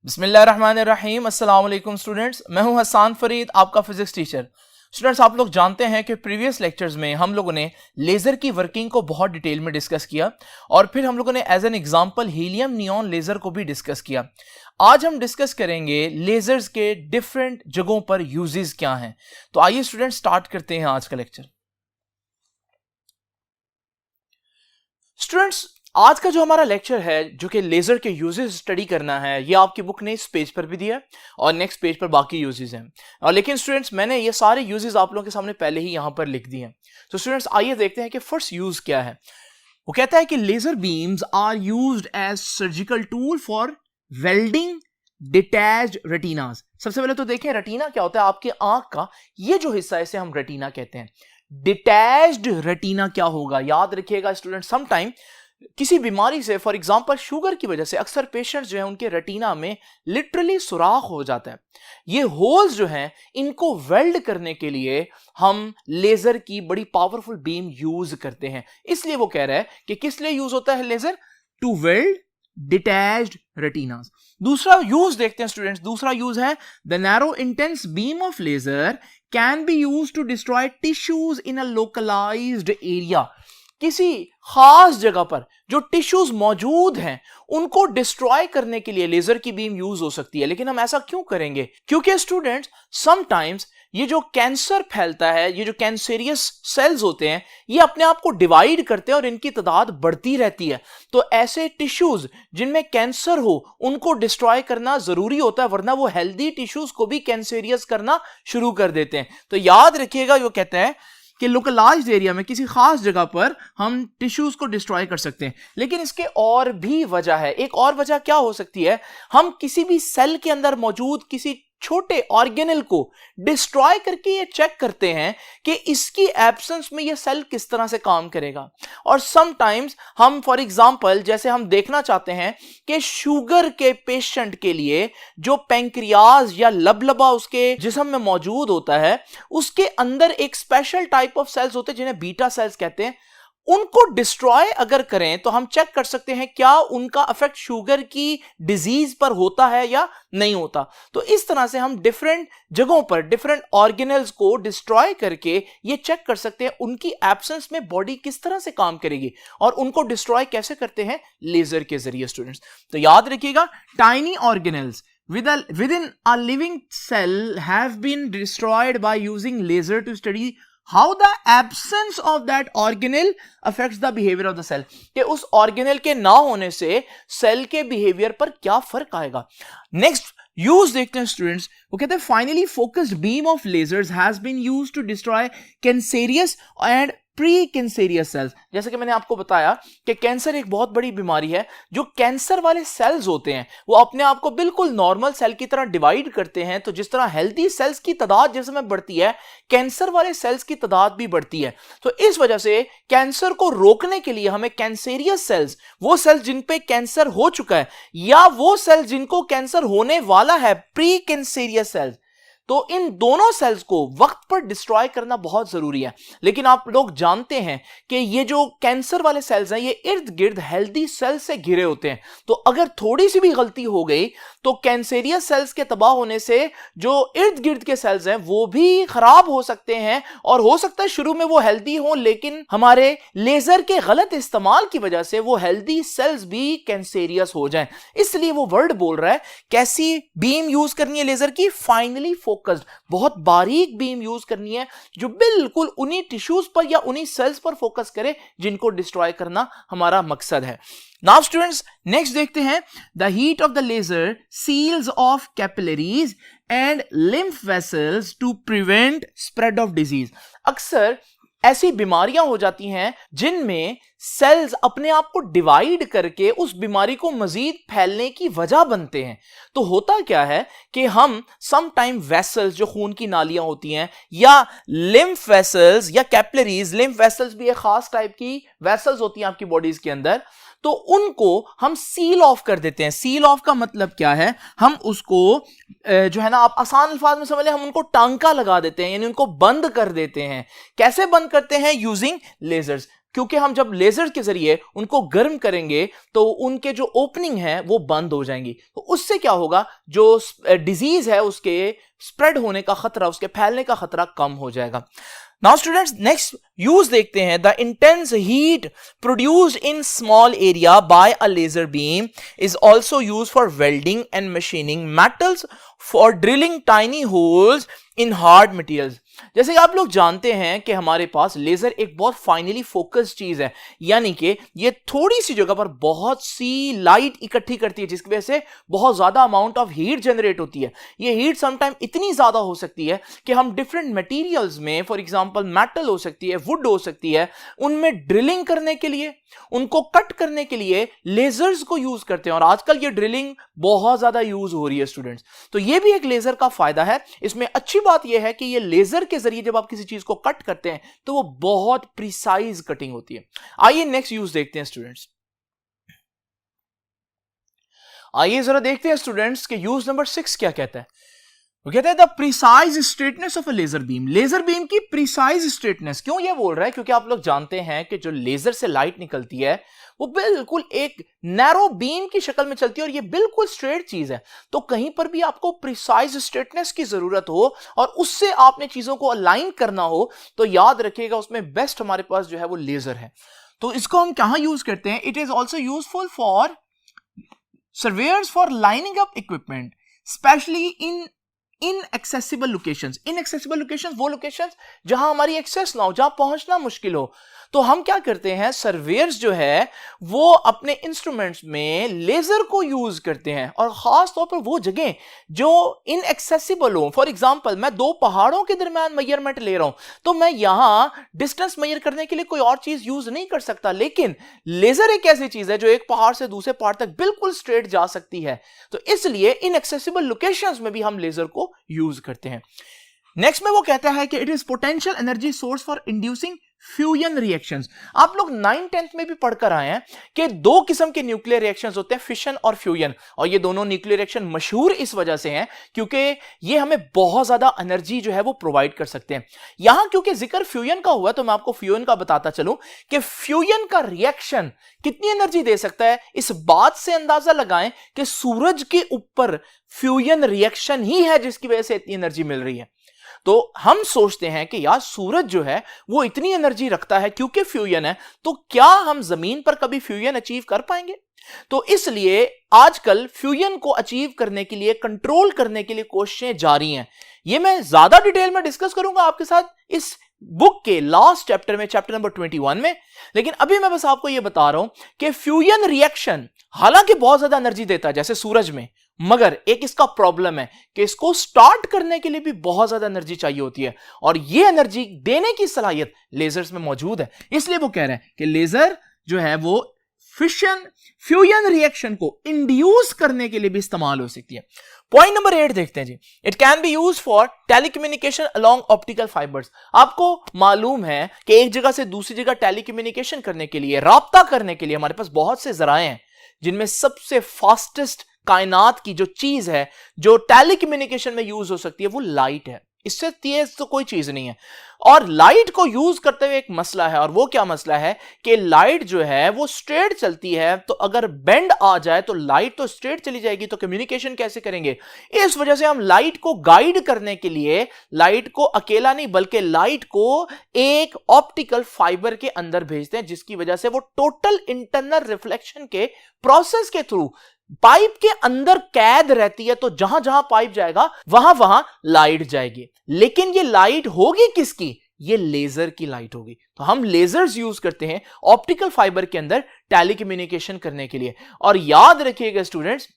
बिस्मिल्लाहिर्रहमानिर्रहीम। अस्सलाम वालेकुम स्टूडेंट्स, मैं हूं हसन फरीद, आपका फिजिक्स टीचर। स्टूडेंट्स, आप लोग जानते हैं कि प्रीवियस लेक्चर्स में हम लोगों ने लेज़र की वर्किंग को बहुत डिटेल में डिस्कस किया और फिर हम लोगों ने as an example helium neon laser को भी डिस्कस किया। आज हम डिस्कस करेंगे लेज़र्स के डिफरेंट जगहों पर यूजेस क्या हैं। तो आइए स्टूडेंट्स स्टार्ट करते हैं आज का लेक्चर। स्टूडेंट्स, आज का जो हमारा लेक्चर है जो कि लेजर के यूजेस स्टडी करना है, ये आपकी बुक ने इस पेज पर भी दिया है और नेक्स्ट पेज पर बाकी यूजेस हैं। और लेकिन स्टूडेंट्स, मैंने ये सारे यूजेस आप लोगों के सामने पहले ही यहां पर लिख दिए हैं। तो स्टूडेंट्स, आइए देखते हैं कि फर्स्ट यूज क्या है। वो कहता है कि laser beams are used as surgical tool for welding detached retinas. सबसे पहले तो देखें रेटिना क्या होता है। आपके आंख का ये जो हिस्सा है इसे हम रेटिना कहते हैं। डिटैच्ड रेटिना क्या होगा, याद रखिएगा स्टूडेंट। सम टाइम किसी बीमारी से, फॉर एग्जांपल शुगर की वजह से, अक्सर पेशेंट्स जो है उनके रेटिना में लिटरली सुराख हो जाता है। ये होल्स जो हैं इनको वेल्ड करने के लिए हम लेजर की बड़ी पावरफुल बीम यूज करते हैं। इसलिए वो कह रहा है कि किस लिए यूज होता है laser, to weld detached retinas. दूसरा यूज देखते हैं स्टूडेंट्स। दूसरा यूज है the narrow intense beam of laser can be use to destroy tissues in a localised area. किसी खास जगह पर जो टिश्यूज मौजूद हैं उनको डिस्ट्रॉय करने के लिए लेजर की बीम यूज हो सकती है। लेकिन हम ऐसा क्यों करेंगे? क्योंकि स्टूडेंट्स, समटाइम्स ये जो कैंसर फैलता है, ये जो कैंसेरियस सेल्स होते हैं, ये अपने आप को डिवाइड करते हैं और इनकी तादाद बढ़ती रहती है। तो ऐसे टिश्यूज जिनमें कैंसर हो उनको डिस्ट्रॉय करना जरूरी होता है, वरना वो हेल्दी टिश्यूज को भी कैंसेरियस करना शुरू कर देते हैं। तो याद रखिएगा, वो कहते हैं कि लोकलाइज्ड एरिया में किसी खास जगह पर हम टिश्यूज को डिस्ट्रॉय कर सकते हैं। लेकिन इसके और भी वजह है। एक और वजह क्या हो सकती है? हम किसी भी सेल के अंदर मौजूद किसी छोटे ऑर्गेनेल को डिस्ट्रॉय करके ये चेक करते हैं कि इसकी एब्सेंस में ये सेल किस तरह से काम करेगा। और समटाइम्स हम, फॉर एग्जांपल, जैसे हम देखना चाहते हैं कि शुगर के पेशेंट के लिए जो पैंक्रियाज या लबलबा उसके जिस्म में मौजूद होता है, उसके अंदर एक स्पेशल टाइप ऑफ सेल्स होते हैं जिन्हें बीटा सेल्स कहते हैं। उनको डिस्ट्रॉय अगर करें तो हम चेक कर सकते हैं क्या उनका इफेक्ट शुगर की डिजीज पर होता है या नहीं होता। तो इस तरह से हम डिफरेंट जगहों पर डिफरेंट ऑर्गेनेल्स को डिस्ट्रॉय करके ये चेक कर सकते हैं उनकी एब्सेंस में बॉडी किस तरह से काम करेगी। और उनको डिस्ट्रॉय कैसे करते हैं? लेजर के जरिए स्टूडेंट्स। तो याद रखिएगा, tiny organelles within a living cell have been destroyed by using laser to study how the absence of that organelle affects the behavior of the cell। कि उस ऑर्गेनेल के ना होने से सेल के बिहेवियर पर क्या फर्क आएगा। नेक्स्ट यूज देखते हैं स्टूडेंट्स। वो कहते हैं finally focused beam of lasers has been used to destroy cancerous and pre cancerous cells. जैसे कि मैंने आपको बताया कि कैंसर एक बहुत बड़ी बीमारी है। जो कैंसर वाले सेल्स होते हैं वो अपने आप को बिल्कुल नॉर्मल सेल की तरह डिवाइड करते हैं। तो जिस तरह हेल्दी सेल्स की तादाद जिस समय बढ़ती है, कैंसर वाले सेल्स की तादाद भी बढ़ती है। तो इस वजह से कैंसर को रोकने के लिए हमें कैंसेरियस सेल्स, वो सेल्स जिन पे कैंसर हो चुका है या वो सेल्स जिनको कैंसर होने वाला है, प्री कैंसेरियस सेल्स, तो इन दोनों सेल्स को वक्त पर डिस्ट्रॉय करना बहुत जरूरी है। लेकिन आप लोग जानते हैं कि ये जो कैंसर वाले सेल्स हैं ये इर्द गिर्द हेल्दी सेल्स से घिरे होते हैं। तो अगर थोड़ी सी भी गलती हो गई तो कैंसेरियस सेल्स के तबाह होने से जो इर्द गिर्द के सेल्स हैं वो भी खराब हो सकते हैं। और हो सकता है शुरू में वो हेल्दी हो, लेकिन हमारे लेजर के गलत इस्तेमाल की वजह से वो हेल्दी सेल्स भी कैंसेरियस हो जाएं। इसलिए वो वर्ड बोल रहा है कैसी बीम यूज करनी है लेजर की? फाइनली फोकस्ड, बहुत बारीक बीम यूज करनी है जो बिल्कुल उन्हीं टिश्यूज पर या उन्हीं सेल्स पर फोकस करे जिनको डिस्ट्रॉय करना हमारा मकसद है। नाउ स्टूडेंट्स, नेक्स्ट देखते हैं। The heat of the laser seals of capillaries and lymph vessels to prevent spread of disease. अक्सर ऐसी बीमारियां हो जाती हैं जिनमें सेल्स अपने आप को डिवाइड करके उस बीमारी को मजीद फैलने की वजह बनते हैं। तो होता क्या है कि हम सम टाइम वेसल्स, जो खून की नालियां होती हैं, या लिम्फ वेसल्स या कैपिलरीज, लिम्फ वेसल्स भी एक खास टाइप की वेसल्स होती हैं आपकी बॉडीज के अंदर, तो उनको हम सील ऑफ कर देते हैं। सील ऑफ का मतलब क्या है? हम उसको जो है ना, आप आसान अल्फाज में समझ लें, हम उनको टांका लगा देते हैं, यानी उनको बंद कर देते हैं। कैसे बंद करते हैं? Using lasers. क्योंकि हम जब लेजर के जरिए उनको गर्म करेंगे तो उनके जो ओपनिंग है वो बंद हो जाएंगी, तो उससे क्या होगा, जो डिजीज है उसके स्प्रेड होने का खतरा, उसके फैलने का खतरा कम हो जाएगा। नाउ स्टूडेंट्स, नेक्स्ट यूज देखते हैं। The intense heat produced in small area by a laser beam is also use for welding and machining metals, for drilling tiny holes in hard materials. जैसे कि आप लोग जानते हैं कि हमारे पास लेजर एक बहुत फाइनली फोकस्ड चीज है, यानी कि ये थोड़ी सी जगह पर बहुत सी लाइट इकट्ठी करती है, जिसकी वजह से बहुत ज्यादा अमाउंट ऑफ हीट जनरेट होती है। ये हीट समटाइम इतनी ज्यादा हो सकती है कि हम डिफरेंट मटेरियल्स में, फॉर एग्जांपल मेटल हो सकती है, वुड हो सकती है, उनमें ड्रिलिंग करने के लिए, उनको कट करने के लिए लेजर्स को यूज करते हैं। और आजकल ये ड्रिलिंग बहुत ज्यादा यूज हो रही है स्टूडेंट्स, तो ये भी एक लेजर का फायदा है। इसमें अच्छी बात यह है कि ये लेजर के जरिए जब आप किसी चीज को कट करते हैं तो वो बहुत प्रिसाइज कटिंग होती है। आइए नेक्स्ट यूज देखते हैं स्टूडेंट्स। आइए जरा देखते हैं स्टूडेंट्स कि यूज नंबर 6 क्या कहता है। वो कहता है the precise straightness of a laser beam. Laser beam की प्रिसाइज स्ट्रेटनेस, क्यों ये बोल रहा है, क्योंकि आप लोग जानते हैं कि जो लेजर से लाइट निकलती है वो बिल्कुल एक नैरो बीम की शक्ल में चलती है और ये बिल्कुल स्ट्रेट चीज है। तो कहीं पर भी आपको प्रिसाइज स्ट्रेटनेस की जरूरत हो और उससे आपने चीजों को अलाइन करना हो, तो याद रखिएगा उसमें बेस्ट हमारे पास जो है वो लेजर है। तो इसको हम कहां यूज करते हैं? It is also useful for surveyor's for lining up equipment, specially in inaccessible locations. Inaccessible locations वो लोकेशंस जहां हमारी एक्सेस ना हो, जहां पहुंचना मुश्किल हो। तो हम क्या करते हैं, सर्वेयर्स जो है वो अपने इंस्ट्रूमेंट्स में लेजर को यूज करते हैं, और खास तौर पर वो जगह जो इनएक्सेसिबल हो। फॉर एग्जांपल, मैं दो पहाड़ों के दरमियान मेजरमेंट ले रहा हूं, तो मैं यहां डिस्टेंस मेजर करने के लिए कोई और चीज यूज नहीं कर सकता, लेकिन लेजर एक ऐसी चीज है जो एक पहाड़ से दूसरे पहाड़ तक बिल्कुल स्ट्रेट जा सकती है। तो इसलिए इनएक्सेसिबल लोकेशंस में भी हम लेजर को यूज करते हैं। नेक्स्ट में वो कहता है कि it is potential energy source for inducing fusion reactions. आप लोग 9th-10th में भी पढ़कर आए हैं कि दो किस्म के न्यूक्लियर रिएक्शंस होते हैं, फिशन और फ्यूजन। और ये दोनों न्यूक्लियर रिएक्शन मशहूर इस वजह से हैं क्योंकि ये हमें बहुत ज्यादा एनर्जी जो है वो प्रोवाइड कर सकते हैं। यहां क्योंकि जिक्र फ्यूजन का हुआ तो मैं आपको फ्यूजन का बताता चलूं कि फ्यूजन का रिएक्शन कितनी एनर्जी दे सकता है। इस बात से अंदाजा लगाएं कि सूरज के ऊपर फ्यूजन रिएक्शन ही है जिसकी वजह से इतनी एनर्जी मिल रही है। तो हम सोचते हैं कि यार सूरज जो है वो इतनी एनर्जी रखता है क्योंकि फ्यूजन है, तो क्या हम जमीन पर कभी फ्यूजन अचीव कर पाएंगे? तो इसलिए आजकल फ्यूजन को अचीव करने के लिए, कंट्रोल करने के लिए कोशिशें जारी हैं। ये मैं ज्यादा डिटेल में डिस्कस करूंगा आपके साथ इस बुक के लास्ट चैप्टर में, चैप्टर नंबर 21 में। लेकिन अभी मैं बस आपको यह बता रहा हूं कि फ्यूजन रिएक्शन हालांकि बहुत ज्यादा एनर्जी देता है जैसे सूरज में, मगर एक इसका प्रॉब्लम है कि इसको स्टार्ट करने के लिए भी बहुत ज्यादा एनर्जी चाहिए होती है, और ये एनर्जी देने की सलाहियत लेजर्स में मौजूद है। इसलिए वो कह रहे हैं कि लेजर जो है वो फ्यूजन रिएक्शन को इंड्यूस करने के लिए भी इस्तेमाल हो सकती है। पॉइंट नंबर 8 देखते हैं जी। It can be use for telecommunication along optical fibres. आपको मालूम है कि एक जगह से दूसरी जगह टेलीकम्युनिकेशन करने के लिए, राब्ता करने के लिए हमारे पास बहुत से जराए हैं, जिनमें सबसे फास्टेस्ट कायनात की जो चीज है जो टेलीकम्युनिकेशन में यूज हो सकती है वो लाइट है। इससे तेज तो कोई चीज नहीं है। और लाइट को यूज करते हुए एक मसला है, और वो क्या मसला है कि लाइट जो है वो स्ट्रेट चलती है, तो अगर बेंड आ जाए तो लाइट तो स्ट्रेट चली जाएगी, तो कम्युनिकेशन कैसे करेंगे? इस वजह से हम लाइट को गाइड करने के लिए लाइट को अकेला नहीं बल्कि लाइट को एक ऑप्टिकल फाइबर के अंदर भेजते हैं, जिसकी वजह से वो टोटल इंटरनल रिफ्लेक्शन के प्रोसेस के थ्रू पाइप के अंदर कैद रहती है। तो जहां जहां पाइप जाएगा वहां वहां लाइट जाएगी। लेकिन ये लाइट होगी किसकी? ये लेजर की लाइट होगी। तो हम लेजर्स यूज करते हैं ऑप्टिकल फाइबर के अंदर टेलीकम्युनिकेशन करने के लिए। और याद रखिएगा स्टूडेंट्स,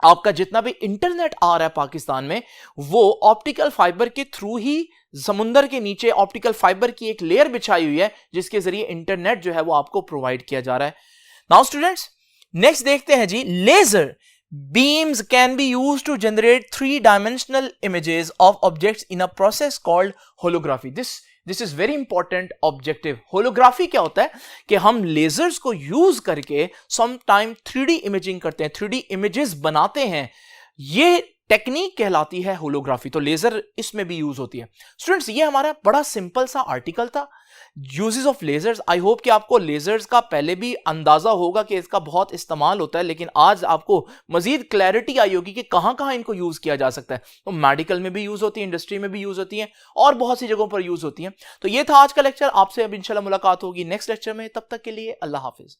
आपका जितना भी इंटरनेट आ रहा है पाकिस्तान में वो ऑप्टिकल फाइबर के थ्रू ही, समुंदर के नीचे ऑप्टिकल फाइबर की एक लेयर बिछाई हुई है जिसके जरिए इंटरनेट जो है वो आपको प्रोवाइड किया जा रहा है। नाउ स्टूडेंट्स, नेक्स्ट देखते हैं जी। Laser beams can be used to generate 3-dimensional images of objects in a process called holography. This is very important objective. Holography क्या होता है कि हम लेजर्स को यूज करके समटाइम 3D इमेजिंग करते हैं, 3D इमेजेस बनाते हैं। ये टेक्निक कहलाती है होलोग्राफी। तो लेजर इसमें भी यूज होती है। स्टूडेंट्स, ये हमारा बड़ा सिंपल सा आर्टिकल था uses of lasers, I hope कि आपको लेजर्स का पहले भी अंदाजा होगा कि इसका बहुत इस्तेमाल होता है, लेकिन आज आपको मजीद क्लैरिटी आई होगी कि कहां कहां इनको यूज किया जा सकता है। तो मेडिकल में भी यूज होती है, इंडस्ट्री में भी यूज होती है, और बहुत सी जगहों पर यूज होती है। तो ये था आज का लेक्चर। आपसे अब इंशाल्लाह मुलाकात होगी नेक्स्ट लेक्चर में। तब तक के लिए अल्लाह हाफिज।